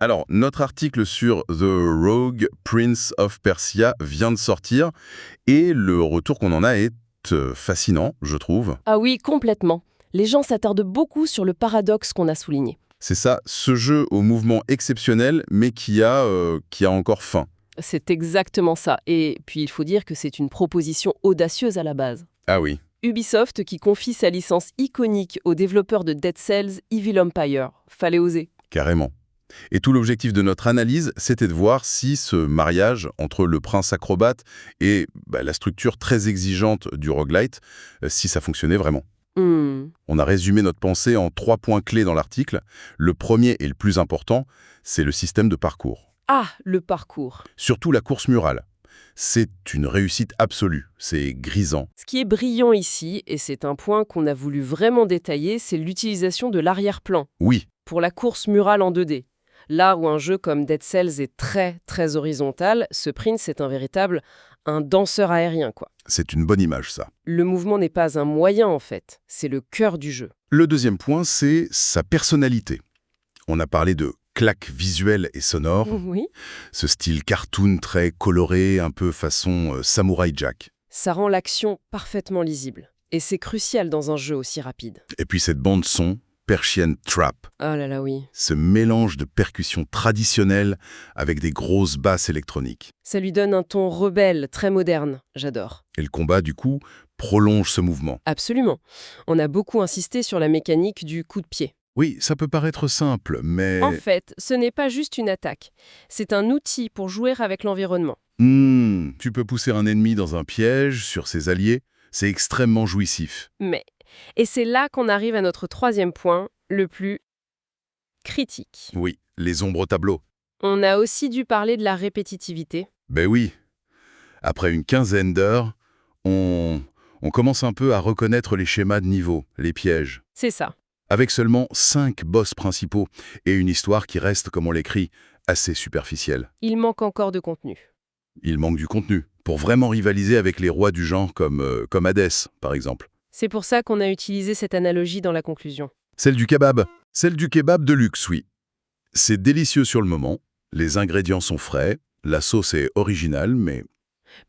Alors, notre article sur The Rogue Prince of Persia vient de sortir et le retour qu'on en a est fascinant, je trouve. Ah oui, complètement. Les gens s'attardent beaucoup sur le paradoxe qu'on a souligné. C'est ça, ce jeu au mouvement exceptionnel, mais qui a encore faim. C'est exactement ça. Et puis il faut dire que c'est une proposition audacieuse à la base. Ah oui, Ubisoft qui confie sa licence iconique aux développeurs de Dead Cells, Evil Empire. Fallait oser. carrément. Et tout l'objectif de notre analyse, c'était de voir si ce mariage entre le prince acrobate et la structure très exigeante du roguelite, si ça fonctionnait vraiment. On a résumé notre pensée en 3 points clés dans l'article. Le premier et le plus important, c'est le système de parcours. Ah, le parcours. Surtout la course murale. C'est une réussite absolue, c'est grisant. Ce qui est brillant ici, et c'est un point qu'on a voulu vraiment détailler, c'est l'utilisation de l'arrière-plan Oui, pour la course murale en 2D. Là où un jeu comme Dead Cells est très, très horizontal, ce Prince est un danseur aérien, quoi. c'est une bonne image, ça. Le mouvement n'est pas un moyen, en fait. C'est le cœur du jeu. Le deuxième point, c'est sa personnalité. On a parlé de claque visuelle et sonore, Oui. ce style cartoon très coloré, un peu façon Samurai Jack. Ça rend l'action parfaitement lisible. Et c'est crucial dans un jeu aussi rapide. Et puis cette bande-son, Persian Trap, Ah là là, oui. ce mélange de percussions traditionnelles avec des grosses basses électroniques. Ça lui donne un ton rebelle, très moderne. J'adore. Et le combat, du coup, prolonge ce mouvement. Absolument. On a beaucoup insisté sur la mécanique du coup de pied. Oui, ça peut paraître simple, mais... En fait, ce n'est pas juste une attaque. C'est un outil pour jouer avec l'environnement. Tu peux pousser un ennemi dans un piège sur ses alliés, c'est extrêmement jouissif. Et c'est là qu'on arrive à notre troisième point, le plus critique. Oui, les ombres au tableau. On a aussi dû parler de la répétitivité. Ben oui. Après une quinzaine d'heures, on commence un peu à reconnaître les schémas de niveau, les pièges. C'est ça. Avec seulement 5 boss principaux et une histoire qui reste, comme on l'écrit, assez superficielle. Il manque encore de contenu. Il manque du contenu, pour vraiment rivaliser avec les rois du genre comme Hades, par exemple. C'est pour ça qu'on a utilisé cette analogie dans la conclusion. Celle du kebab. Celle du kebab de luxe, oui. C'est délicieux sur le moment, les ingrédients sont frais, la sauce est originale, mais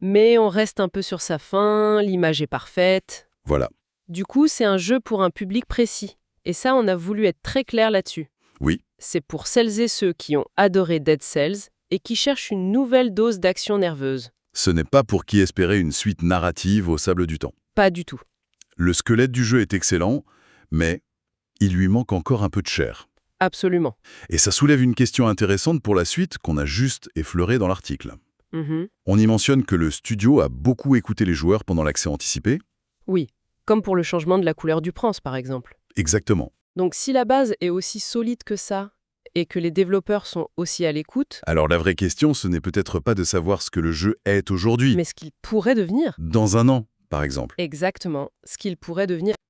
Mais on reste un peu sur sa faim, l'image est parfaite. voilà. Du coup, c'est un jeu pour un public précis. Et ça, on a voulu être très clair là-dessus. Oui, C'est pour celles et ceux qui ont adoré Dead Cells et qui cherchent une nouvelle dose d'action nerveuse. ce n'est pas pour qui espérait une suite narrative au sable du temps. Pas du tout. Le squelette du jeu est excellent, mais il lui manque encore un peu de chair. Absolument. Et ça soulève une question intéressante pour la suite qu'on a juste effleurée dans l'article. Mhm. On y mentionne que le studio a beaucoup écouté les joueurs pendant l'accès anticipé. Oui, comme pour le changement de la couleur du prince, par exemple. Exactement. Donc si la base est aussi solide que ça, et que les développeurs sont aussi à l'écoute, Alors la vraie question, ce n'est peut-être pas de savoir ce que le jeu est aujourd'hui, mais ce qu'il pourrait devenir, dans un an, par exemple. exactement, ce qu'il pourrait devenir.